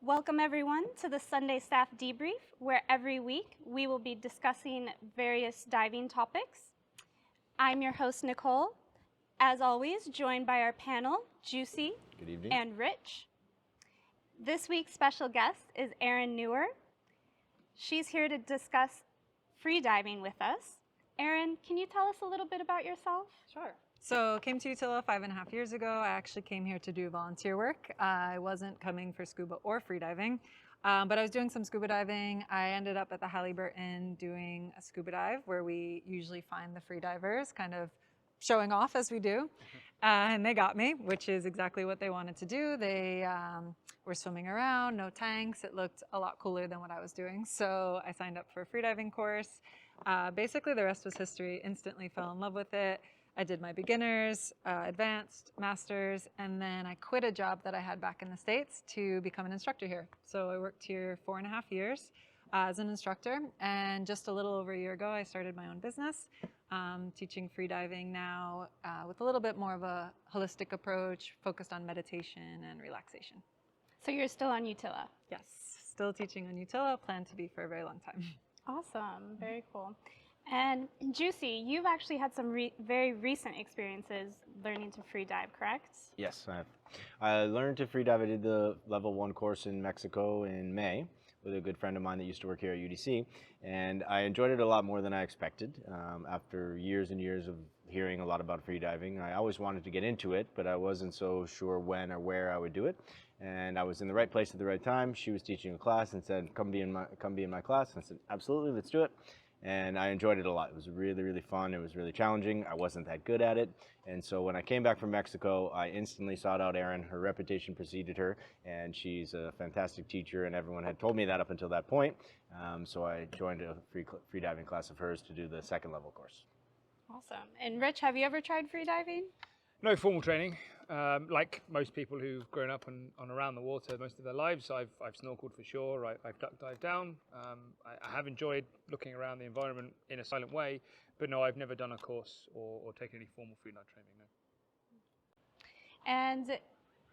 Welcome everyone to the Sunday Staff Debrief, where every week we will be discussing various diving topics. I'm your host, Nicole, as always, joined by our panel, Juicy Good evening. and Rich. This week's special guest is Erin Kneuer. She's here to discuss freediving with us. Erin, can you tell us a little bit about yourself? Sure. So came to Utila 5.5 years ago. I actually came here to do volunteer work. I wasn't coming for scuba or freediving, but I was doing some scuba diving. I ended up at the Halliburton doing a scuba dive where we usually find the freedivers kind of showing off as we do. And they got me, which is exactly what they wanted to do. They were swimming around, no tanks. It looked a lot cooler than what I was doing. So I signed up for a freediving course. Basically, the rest was history. Instantly fell in love with it. I did my beginners, advanced, masters, and then I quit a job that I had back in the States to become an instructor here. So I worked here 4.5 years as an instructor, and just a little over a year ago, I started my own business, teaching freediving now with a little bit more of a holistic approach, focused on meditation and relaxation. So you're still on Utila? Yes, still teaching on Utila, plan to be for a very long time. Awesome, very cool. And Juicy, you've actually had some very recent experiences learning to freedive, correct? Yes, I have. I learned to freedive. I did the level 1 course in Mexico in May with a good friend of mine that used to work here at UDC, and I enjoyed it a lot more than I expected. After years and years of hearing a lot about freediving, I always wanted to get into it, but I wasn't so sure when or where I would do it. And I was in the right place at the right time. She was teaching a class and said, "Come be in my class." And I said, "Absolutely, let's do it." And I enjoyed it a lot. It was really, really fun. It was really challenging. I wasn't that good at it. And so when I came back from Mexico, I instantly sought out Erin. Her reputation preceded her, and she's a fantastic teacher, and everyone had told me that up until that point. So I joined a freediving class of hers to do the 2nd level course. Awesome. And Rich, have you ever tried freediving? No formal training. Like most people who've grown up on around the water most of their lives, I've snorkeled for sure. I've duck dived down. I have enjoyed looking around the environment in a silent way, but no, I've never done a course or taken any formal freedive training. No. And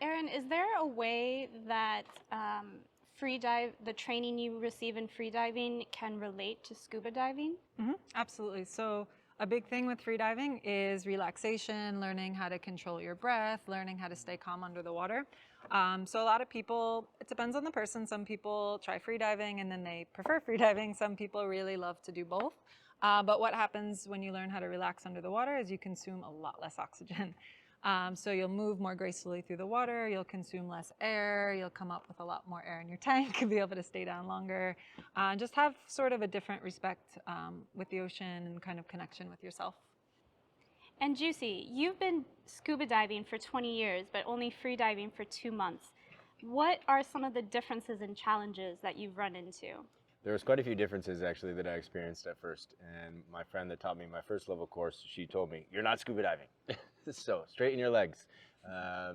Erin, is there a way that the training you receive in freediving can relate to scuba diving? Mm-hmm. Absolutely. So a big thing with freediving is relaxation, learning how to control your breath, learning how to stay calm under the water. So a lot of people, it depends on the person. Some people try freediving and then they prefer freediving. Some people really love to do both. But what happens when you learn how to relax under the water is you consume a lot less oxygen. So you'll move more gracefully through the water, you'll consume less air, you'll come up with a lot more air in your tank, be able to stay down longer, just have sort of a different respect with the ocean and kind of connection with yourself. And Juicy, you've been scuba diving for 20 years, but only freediving for 2 months. What are some of the differences and challenges that you've run into? There was quite a few differences actually that I experienced at first, and my friend that taught me my 1st level course, she told me, "You're not scuba diving." So straighten your legs.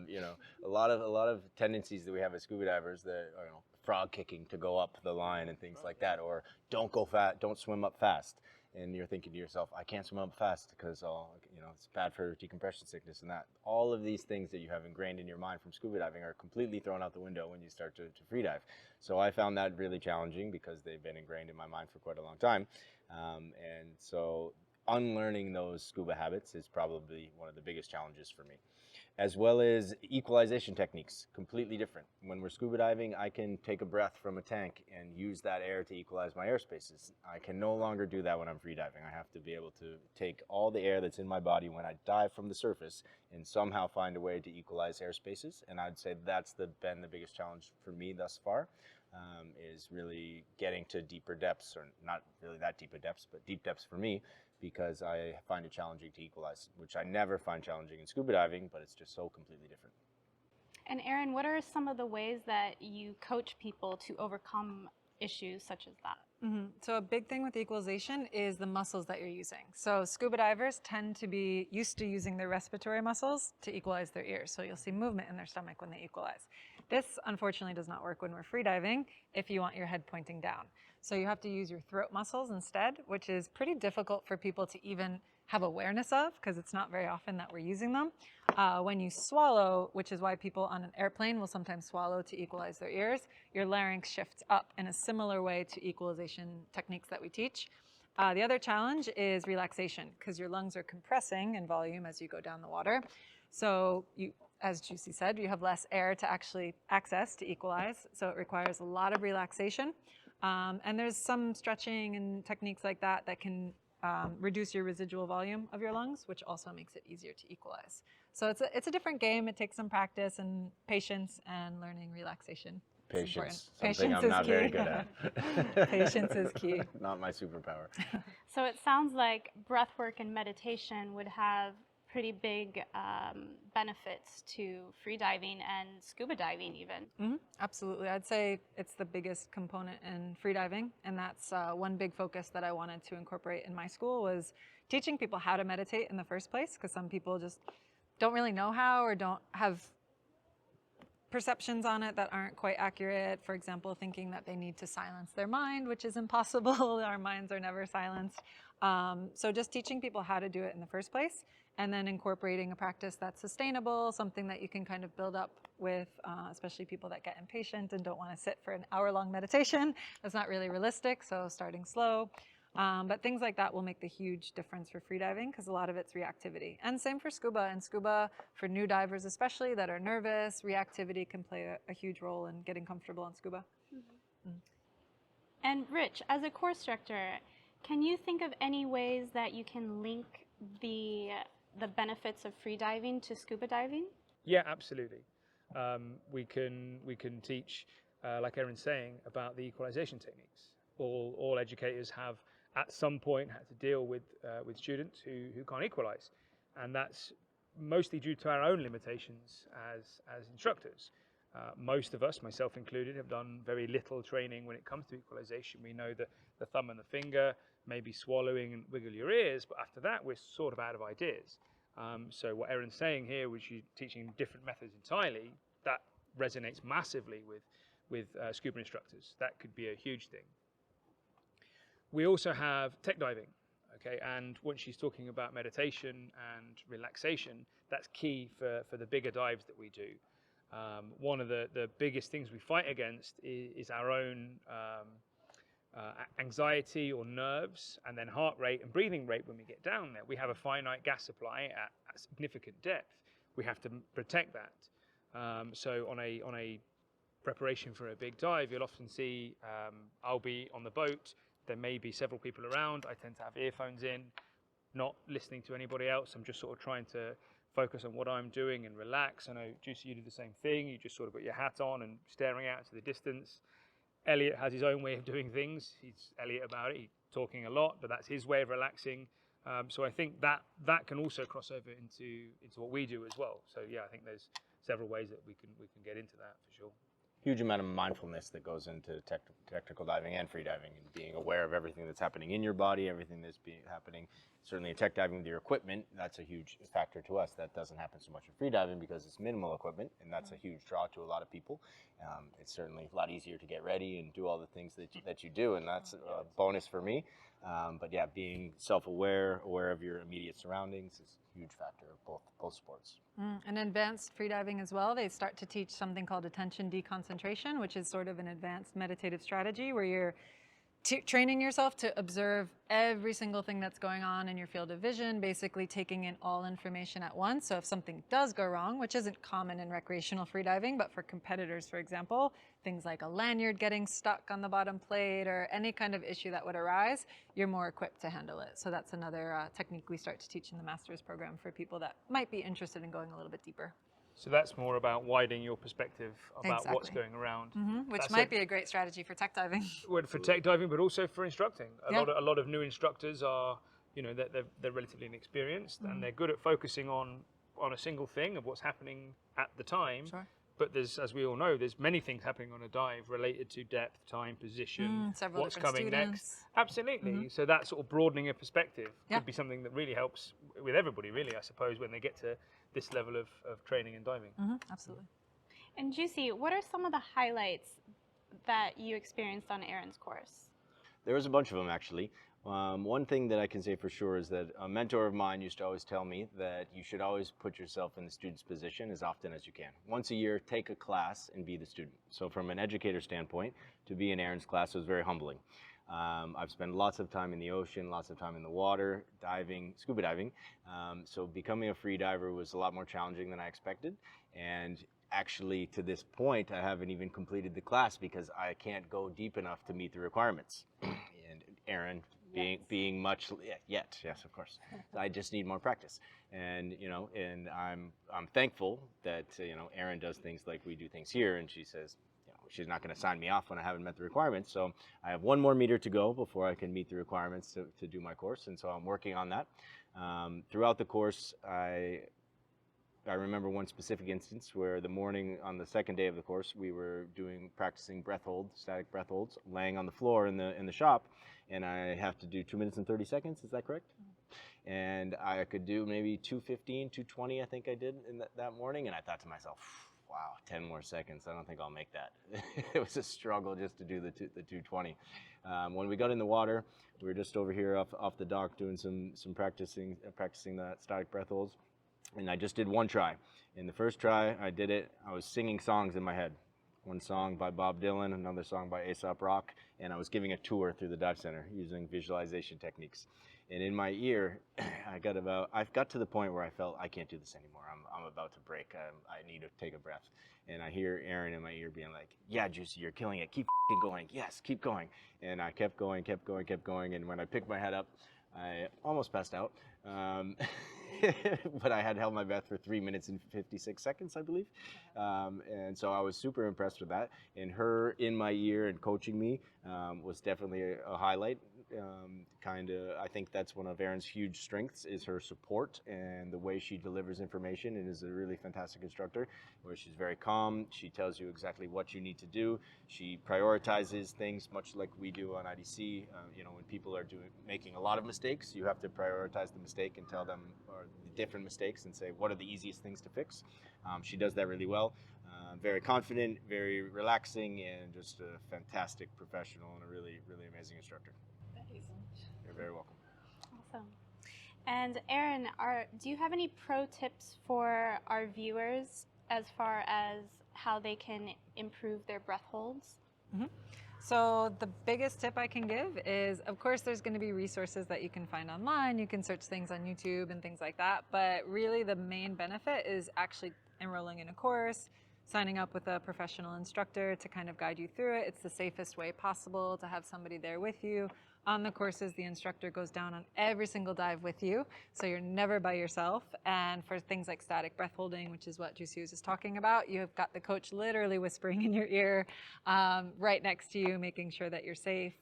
You know, a lot of tendencies that we have as scuba divers, that frog kicking to go up the line and things like that, or don't swim up fast. And you're thinking to yourself, I can't swim up fast because it's bad for decompression sickness and that. All of these things that you have ingrained in your mind from scuba diving are completely thrown out the window when you start to freedive. So I found that really challenging because they've been ingrained in my mind for quite a long time. And so unlearning those scuba habits is probably one of the biggest challenges for me. As well as equalization techniques, completely different. When we're scuba diving, I can take a breath from a tank and use that air to equalize my airspaces. I can no longer do that when I'm freediving. I have to be able to take all the air that's in my body when I dive from the surface and somehow find a way to equalize airspaces. And I'd say that's been the biggest challenge for me thus far, is really getting to deeper depths, or not really that deep of depths, but deep depths for me, because I find it challenging to equalize, which I never find challenging in scuba diving, but it's just so completely different. And Erin, what are some of the ways that you coach people to overcome issues such as that? Mm-hmm. So a big thing with equalization is the muscles that you're using. So scuba divers tend to be used to using their respiratory muscles to equalize their ears. So you'll see movement in their stomach when they equalize. This, unfortunately, does not work when we're freediving if you want your head pointing down. So you have to use your throat muscles instead, which is pretty difficult for people to even have awareness of, because it's not very often that we're using them. When you swallow, which is why people on an airplane will sometimes swallow to equalize their ears, your larynx shifts up in a similar way to equalization techniques that we teach. The other challenge is relaxation, because your lungs are compressing in volume as you go down the water. So you, as Juicy said, you have less air to actually access to equalize. So it requires a lot of relaxation. And there's some stretching and techniques like that that can reduce your residual volume of your lungs, which also makes it easier to equalize. So it's a different game. It takes some practice and patience and learning relaxation. Patience, something Patience I'm is not key. very good at. Patience is key. Not my superpower. So it sounds like breath work and meditation would have pretty big benefits to freediving and scuba diving even. Absolutely. I'd say it's the biggest component in freediving, and that's one big focus that I wanted to incorporate in my school was teaching people how to meditate in the first place, because some people just don't really know how or don't have perceptions on it that aren't quite accurate. For example, thinking that they need to silence their mind, which is impossible. Our minds are never silenced. So just teaching people how to do it in the first place, and then incorporating a practice that's sustainable, something that you can kind of build up with, especially people that get impatient and don't want to sit for an hour-long meditation. That's not really realistic, so starting slow. But things like that will make the huge difference for freediving, because a lot of it's reactivity. And same for scuba. And scuba, for new divers especially that are nervous, reactivity can play a huge role in getting comfortable on scuba. And Rich, as a course director, can you think of any ways that you can link the benefits of freediving to scuba diving? Yeah, absolutely. We can teach, like Erin's saying, about the equalization techniques. All educators have at some point had to deal with students who can't equalize, and that's mostly due to our own limitations as instructors. Most of us, myself included, have done very little training when it comes to equalization. We know that the thumb and the finger, maybe swallowing and wiggle your ears, but after that we're sort of out of ideas. So what Erin's saying here, which she's teaching different methods entirely, that resonates massively with scuba instructors. That could be a huge thing. We also have tech diving, okay, and when she's talking about meditation and relaxation, that's key for the bigger dives that we do. One of the biggest things we fight against is our own anxiety or nerves, and then heart rate and breathing rate when we get down there. We have a finite gas supply at significant depth. We have to protect that. So on a preparation for a big dive, you'll often see I'll be on the boat. There may be several people around. I tend to have earphones in, not listening to anybody else. I'm just sort of trying to focus on what I'm doing and relax. I know, Juicy, you do the same thing. You just sort of got your hat on and staring out to the distance. Elliot has his own way of doing things. He's Elliot about it. He's talking a lot, but that's his way of relaxing. So I think that can also cross over into what we do as well. So yeah, I think there's several ways that we can get into that for sure. Huge amount of mindfulness that goes into technical diving and freediving, and being aware of everything that's happening in your body, everything that's happening. Certainly in tech diving with your equipment, that's a huge factor to us. That doesn't happen so much in freediving because it's minimal equipment, and that's a huge draw to a lot of people. It's certainly a lot easier to get ready and do all the things that you do, and that's a bonus for me. But yeah, being self-aware, aware of your immediate surroundings is a huge factor of both sports. And advanced freediving as well, they start to teach something called attention deconcentration, which is sort of an advanced meditative strategy where you're training yourself to observe every single thing that's going on in your field of vision, basically taking in all information at once. So if something does go wrong, which isn't common in recreational freediving, but for competitors, for example, things like a lanyard getting stuck on the bottom plate or any kind of issue that would arise, you're more equipped to handle it. So that's another technique we start to teach in the master's program for people that might be interested in going a little bit deeper. So that's more about widening your perspective about what's going around. Which might be a great strategy for tech diving. Well, for tech diving, but also for instructing. A lot of new instructors are, they're relatively inexperienced, and they're good at focusing on a single thing of what's happening at the time. Sure. But there's, as we all know, there's many things happening on a dive related to depth, time, position, what's coming next. Absolutely. So that sort of broadening of perspective could be something that really helps with everybody, really, I suppose, when they get to this level of training and diving. Absolutely. And Juicy, what are some of the highlights that you experienced on Erin's course? There was a bunch of them, actually. One thing that I can say for sure is that a mentor of mine used to always tell me that you should always put yourself in the student's position as often as you can. Once a year, take a class and be the student. So from an educator standpoint, to be in Erin's class was very humbling. I've spent lots of time in the ocean, lots of time in the water, diving, scuba diving. So becoming a free diver was a lot more challenging than I expected. And actually, to this point, I haven't even completed the class because I can't go deep enough to meet the requirements. And Erin, being much yet, yes, of course. I just need more practice, and and I'm thankful that Erin does things like we do things here, and she says she's not going to sign me off when I haven't met the requirements. So I have one more meter to go before I can meet the requirements to do my course, and so I'm working on that. Throughout the course, I remember one specific instance where the morning on the second day of the course, we were practicing breath holds, static breath holds, laying on the floor in the shop, and I have to do 2 minutes and 30 seconds. Is that correct? And I could do maybe 2:15, 2:20, I think I did in that morning, and I thought to myself, wow, 10 more seconds. I don't think I'll make that. It was a struggle just to do the 2:20. When we got in the water, we were just over here off the dock doing some practicing the static breath holds. And I just did one try. In the first try, I did it. I was singing songs in my head. One song by Bob Dylan, another song by Aesop Rock, and I was giving a tour through the dive center using visualization techniques. And in my ear, I've got to the point where I felt I can't do this anymore. I'm about to break. I need to take a breath. And I hear Erin in my ear being like, "Yeah, Juicy, you're killing it. Keep going. Yes, keep going." And I kept going. And when I picked my head up, I almost passed out. But I had held my breath for 3 minutes and 56 seconds, I believe. And so I was super impressed with that. And her in my ear and coaching me was definitely a highlight. I think that's one of Erin's huge strengths is her support and the way she delivers information, and is a really fantastic instructor where she's very calm. She tells you exactly what you need to do. She prioritizes things much like we do on IDC. When people are making a lot of mistakes, you have to prioritize the mistake and tell them the different mistakes and say what are the easiest things to fix. She does that really well. Very confident, very relaxing, and just a fantastic professional and a really, really amazing instructor. You're very welcome. Awesome. And Erin, do you have any pro tips for our viewers as far as how they can improve their breath holds? Mm-hmm. So the biggest tip I can give is, of course, there's going to be resources that you can find online. You can search things on YouTube and things like that. But really the main benefit is actually enrolling in a course, signing up with a professional instructor to kind of guide you through it. It's the safest way possible to have somebody there with you. On the courses, the instructor goes down on every single dive with you, so you're never by yourself. And for things like static breath holding, which is what Juicy was just talking about, you've got the coach literally whispering in your ear right next to you, making sure that you're safe.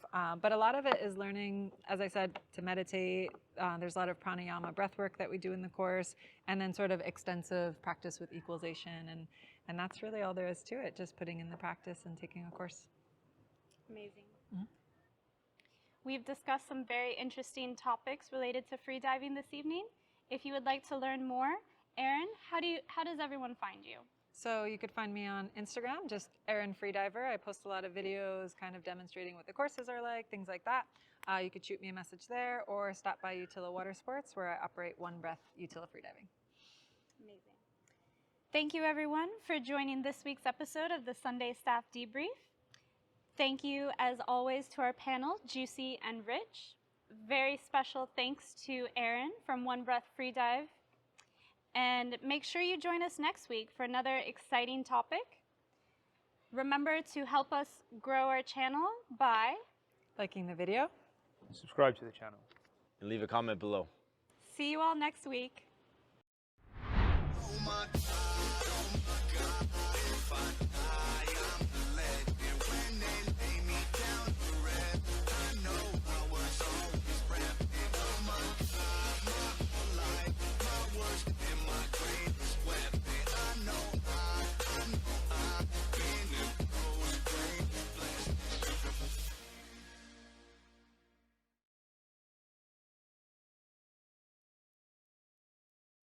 But a lot of it is learning, as I said, to meditate. There's a lot of pranayama breath work that we do in the course, and then sort of extensive practice with equalization. And that's really all there is to it, just putting in the practice and taking a course. Amazing. Mm-hmm. We've discussed some very interesting topics related to freediving this evening. If you would like to learn more, Erin, how does everyone find you? So you could find me on Instagram, just Erin Freediver. I post a lot of videos kind of demonstrating what the courses are like, things like that. You could shoot me a message there or stop by Utila Water Sports where I operate One Breath Utila Freediving. Amazing. Thank you everyone for joining this week's episode of the Sunday Staff Debrief. Thank you, as always, to our panel, Juicy and Rich. Very special thanks to Erin from One Breath Freedive. And make sure you join us next week for another exciting topic. Remember to help us grow our channel by liking the video, subscribe to the channel, and leave a comment below. See you all next week. Oh my God, oh my God,